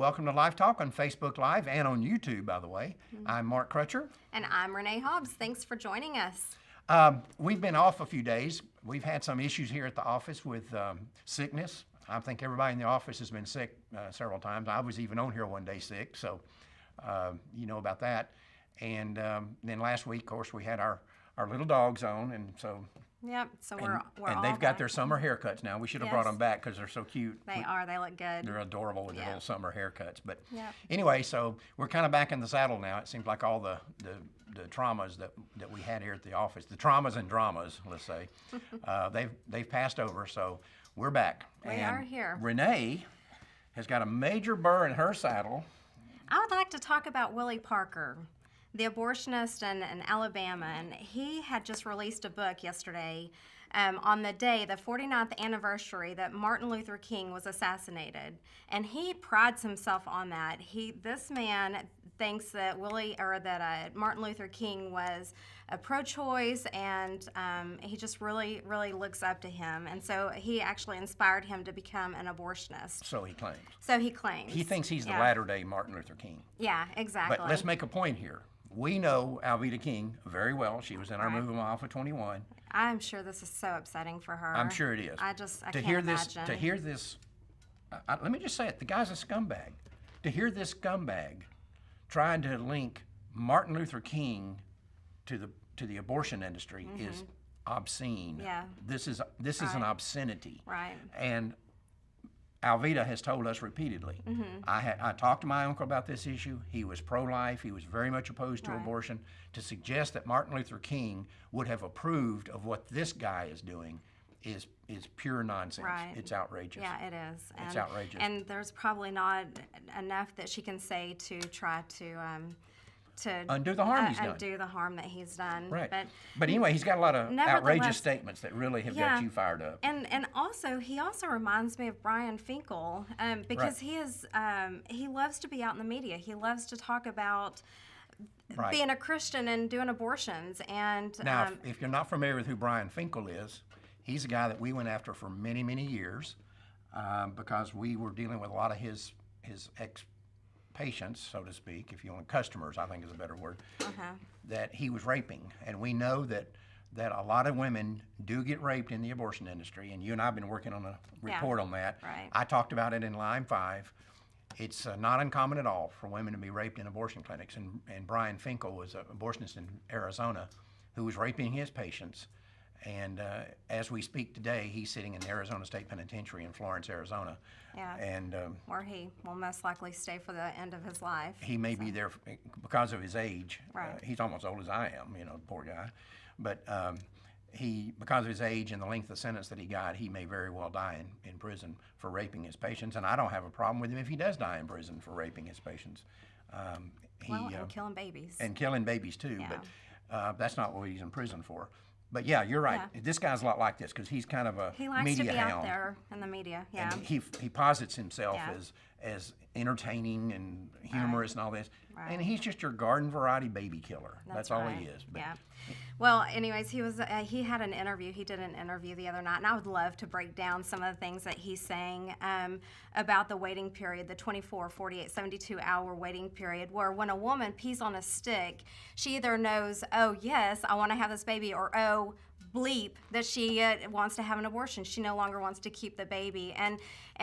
welcome to LifeTalk on Facebook Live and on YouTube, by the way. I'm Mark Crutcher. And I'm Renee Hobbs. Thanks for joining us. We've been off a few days. We've had some issues here at the office with sickness. I think everybody in the office has been sick several times. I was even on here one day sick, so you know about that. And then last week, of course, we had our little dogs on, and so... Yep, so we're and all they've got back. their summer haircuts now. We should have brought them back because they're so cute. They are. They look good. They're adorable with their little summer haircuts. But Yep. anyway, so we're kind of back in the saddle now. It seems like all the traumas that we had here at the office, the traumas and dramas, let's say, they've passed over. So we're back. We are here. Renee has got a major burr in her saddle. I would like to talk about Willie Parker, the abortionist in Alabama, and he had just released a book yesterday on the day, the 49th anniversary that Martin Luther King was assassinated, and he prides himself on that. This man thinks that Martin Luther King was a pro-choice, and he just really, really looks up to him, and so he actually inspired him to become an abortionist. So he claims. He thinks he's the latter-day Martin Luther King. Yeah, exactly. But let's make a point here. We know Alveda King very well. She was in our movie Alpha 21. I'm sure this is so upsetting for her. I'm sure it is. I can't imagine. To hear this, let me just say it. The guy's a scumbag. To hear this scumbag trying to link Martin Luther King to the abortion industry is obscene. Yeah. This is an obscenity. Right. And Alveda has told us repeatedly. I talked to my uncle about this issue. He was pro-life. He was very much opposed to abortion. To suggest that Martin Luther King would have approved of what this guy is doing is pure nonsense. Right. It's outrageous. Yeah, it is. It's outrageous. And there's probably not enough that she can say to try to undo the harm he's done. Undo the harm that he's done. Right. But anyway, he's got a lot of outrageous nevertheless, statements that really have got you fired up. And he also reminds me of Brian Finkel because he loves to be out in the media. He loves to talk about being a Christian and doing abortions. And now, if you're not familiar with who Brian Finkel is, he's a guy that we went after for many, many years because we were dealing with a lot of his ex-patients, so to speak, if you want, customers, I think is a better word, that he was raping. And we know that a lot of women do get raped in the abortion industry, and you and I have been working on a report on that. Right. I talked about it in Line 5. It's not uncommon at all for women to be raped in abortion clinics, and Brian Finkel was an abortionist in Arizona who was raping his patients. And as we speak today, he's sitting in the Arizona State Penitentiary in Florence, Arizona. Yeah. And where he will most likely stay for the end of his life. he may be there because of his age. Right. He's almost as old as I am, poor guy. But because of his age and the length of sentence that he got, he may very well die in prison for raping his patients. And I don't have a problem with him if he does die in prison for raping his patients. And killing babies. And killing babies too, Yeah. but that's not what he's in prison for. But yeah, you're right. Yeah. This guy's a lot like this because he's kind of a He likes media to be hound. out there in the media. Yeah. And he posits himself Yeah. as entertaining and humorous and all this. Right. And he's just your garden variety baby killer. That's all right. he is. But Yeah. Well, anyways, he had an interview. He did an interview the other night, and I would love to break down some of the things that he's saying about the waiting period, the 24, 48, 72-hour waiting period, where when a woman pees on a stick, she either knows, oh, yes, I want to have this baby, or, oh, bleep, that she wants to have an abortion. She no longer wants to keep the baby. And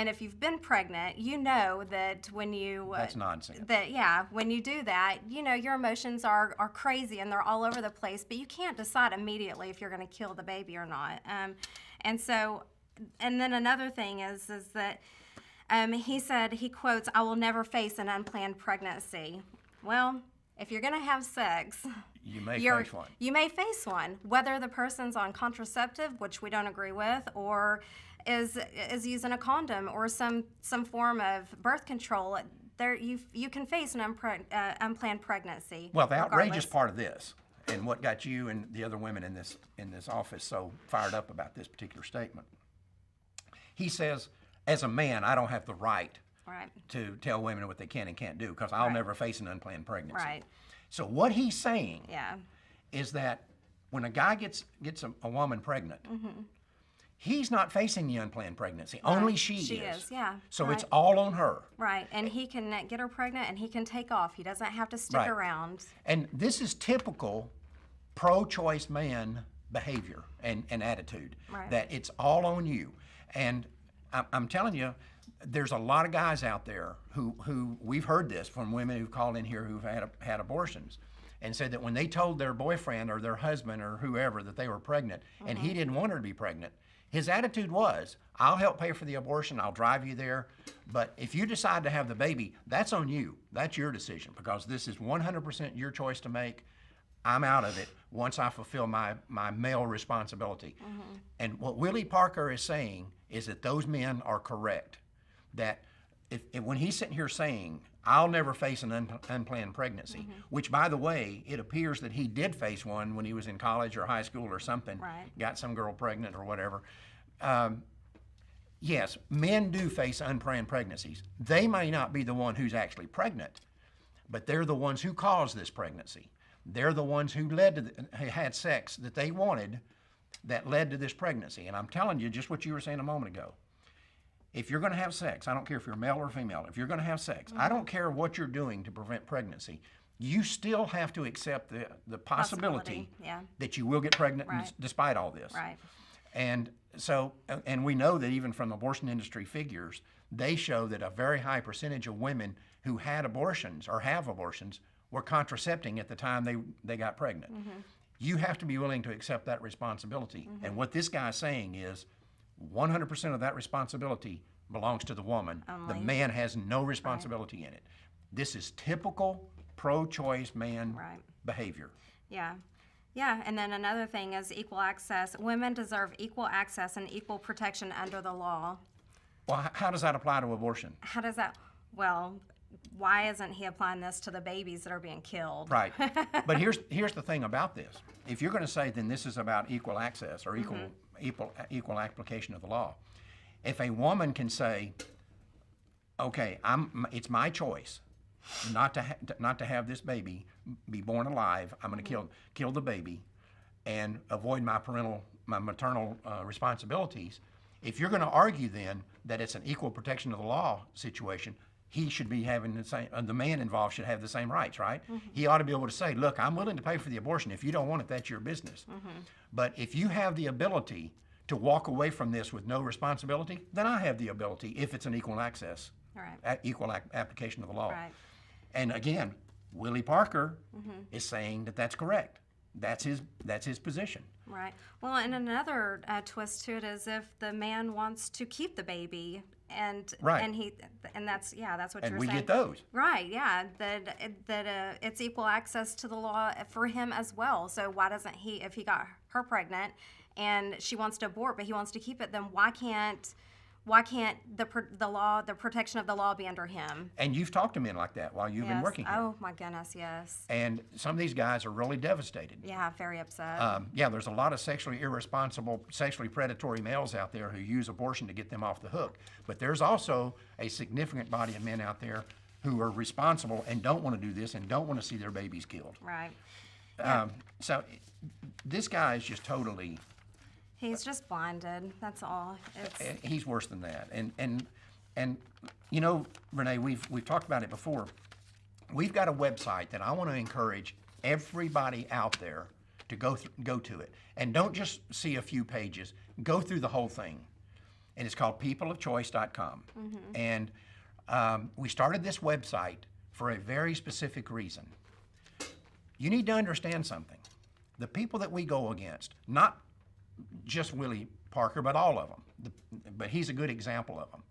if you've been pregnant, you know that when you... that's nonsense. When you do that, your emotions are crazy and they're all over the place, but you can't decide immediately if you're going to kill the baby or not. And then another thing is that he said, he quotes, "I will never face an unplanned pregnancy." Well, if you're going to have sex... You may face one. You may face one, whether the person's on contraceptive, which we don't agree with, or is using a condom or some form of birth control. You can face an unplanned pregnancy. Well, the outrageous regardless. part of this, and what got you and the other women in this office so fired up about this particular statement, he says, as a man, I don't have the right to tell women what they can and can't do because I'll never face an unplanned pregnancy. Right. So what he's saying Yeah. is that when a guy gets a woman pregnant, He's not facing the unplanned pregnancy. Only she is. She is, yeah. So right. it's all on her. Right, and he can get her pregnant and he can take off. He doesn't have to stick Right. around. And this is typical pro-choice man behavior and attitude, Right. that it's all on you. And I'm telling you, there's a lot of guys out there who we've heard this from women who've called in here who've had abortions, and said that when they told their boyfriend or their husband or whoever that they were pregnant, and he didn't want her to be pregnant, his attitude was, I'll help pay for the abortion, I'll drive you there, but if you decide to have the baby, that's on you. That's your decision, because this is 100% your choice to make. I'm out of it once I fulfill my male responsibility. And what Willie Parker is saying is that those men are correct. That if when he's sitting here saying, I'll never face an unplanned pregnancy, which, by the way, it appears that he did face one when he was in college or high school or something, Right. got some girl pregnant or whatever. Yes, men do face unplanned pregnancies. They may not be the one who's actually pregnant, but they're the ones who caused this pregnancy. They're the ones who had sex that they wanted that led to this pregnancy. And I'm telling you, just what you were saying a moment ago, if you're going to have sex, I don't care if you're male or female, if you're going to have sex, I don't care what you're doing to prevent pregnancy, you still have to accept the possibility yeah. that you will get pregnant Right. despite all this. Right. And so, and we know that even from abortion industry figures, they show that a very high percentage of women who had abortions or have abortions were contracepting at the time they got pregnant. You have to be willing to accept that responsibility. And what this guy's saying is 100% of that responsibility belongs to the woman. The man has no responsibility in it. This is typical pro-choice man Right. behavior. Yeah. Yeah, and then another thing is equal access. Women deserve equal access and equal protection under the law. Well, how does that apply to abortion? How does that, well, why isn't he applying this to the babies that are being killed? Right. But here's the thing about this. If you're going to say then this is about equal access or equal application of the law, if a woman can say, okay, it's my choice not to have this baby be born alive. I'm going to kill the baby and avoid my maternal responsibilities. If you're going to argue then that it's an equal protection of the law situation, he should be having the same, the man involved should have the same rights, right? He ought to be able to say, look, I'm willing to pay for the abortion. If you don't want it, that's your business. But if you have the ability to walk away from this with no responsibility, then I have the ability, if it's an equal access, Right. equal application of the law. Right. And again, Willie Parker is saying that that's correct. That's his position. Right. Well, and another twist to it is if the man wants to keep the baby, and Right. and that's what And you're we saying. get those. Right. Yeah. That it's equal access to the law for him as well. So why doesn't he, if he got her pregnant and she wants to abort but he wants to keep it, then why can't the protection of the law be under him? And you've talked to men like that while you've been Yes. working here. Oh my goodness, yes. And some of these guys are really devastated. Yeah, very upset. There's a lot of sexually irresponsible, sexually predatory males out there who use abortion to get them off the hook. But there's also a significant body of men out there who are responsible and don't want to do this and don't want to see their babies killed. Right. So this guy is just totally, He's just blinded. That's all. he's worse than that. And you know, Renee, we've talked about it before. We've got a website that I want to encourage everybody out there to go to it. And don't just see a few pages. Go through the whole thing. And it's called peopleofchoice.com. And we started this website for a very specific reason. You need to understand something. The people that we go against, not just Willie Parker, but all of them, but he's a good example of them.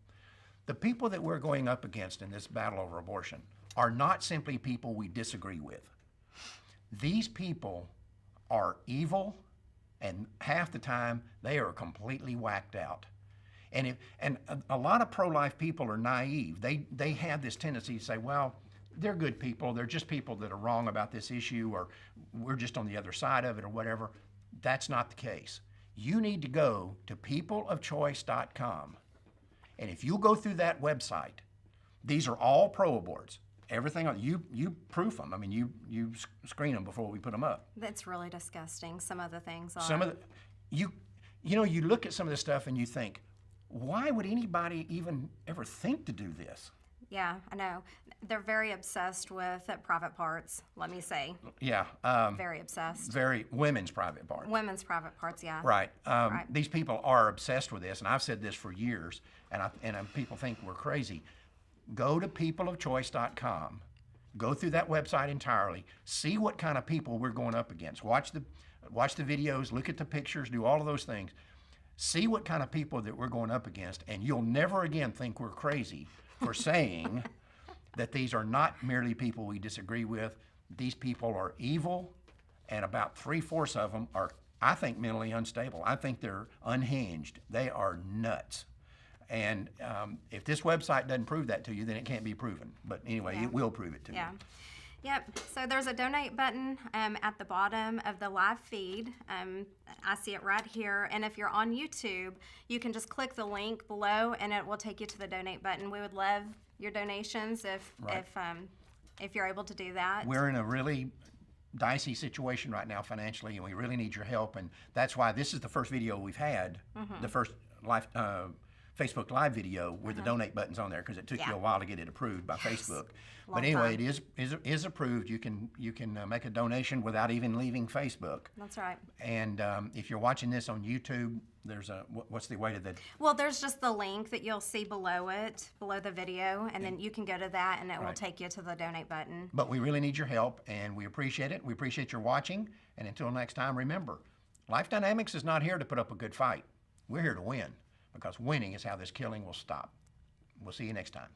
The people that we're going up against in this battle over abortion are not simply people we disagree with. These people are evil, and half the time they are completely whacked out. And a lot of pro-life people are naive. They have this tendency to say, well, they're good people. They're just people that are wrong about this issue, or we're just on the other side of it, or whatever. That's not the case. You need to go to peopleofchoice.com. And if you go through that website, these are all pro-aborts. Everything, you proof them. I mean, you screen them before we put them up. That's really disgusting. Some of the things are. Some of the, you know, you look at some of this stuff and you think, why would anybody even ever think to do this? Yeah, I know. They're very obsessed with private parts, let me say. Yeah. Very obsessed. Very women's private parts. Women's private parts, yeah. Right. These people are obsessed with this, and I've said this for years, and people think we're crazy. Go to peopleofchoice.com. Go through that website entirely. See what kind of people we're going up against. Watch the videos, look at the pictures, do all of those things. See what kind of people that we're going up against, and you'll never again think we're crazy for saying that these are not merely people we disagree with. These people are evil, and about 3/4 of them are, I think, mentally unstable. I think they're unhinged. They are nuts. And if this website doesn't prove that to you, then it can't be proven. But anyway, Yeah. it will prove it to Yeah. you. Yep. So there's a donate button at the bottom of the live feed. I see it right here. And if you're on YouTube, you can just click the link below, and it will take you to the donate button. We would love your donations if you're able to do that. We're in a really dicey situation right now financially, and we really need your help. And that's why this is the first video we've had, the first Facebook Live video where the donate button's on there, because it took you a while to get it approved by Facebook. But anyway, time. it is approved. You can make a donation without even leaving Facebook. That's right. And if you're watching this on YouTube, there's what's the way to the? Well, there's just the link that you'll see below the video, and then you can go to that, and it will take you to the donate button. But we really need your help, and we appreciate it. We appreciate your watching. And until next time, remember, Life Dynamics is not here to put up a good fight. We're here to win, because winning is how this killing will stop. We'll see you next time.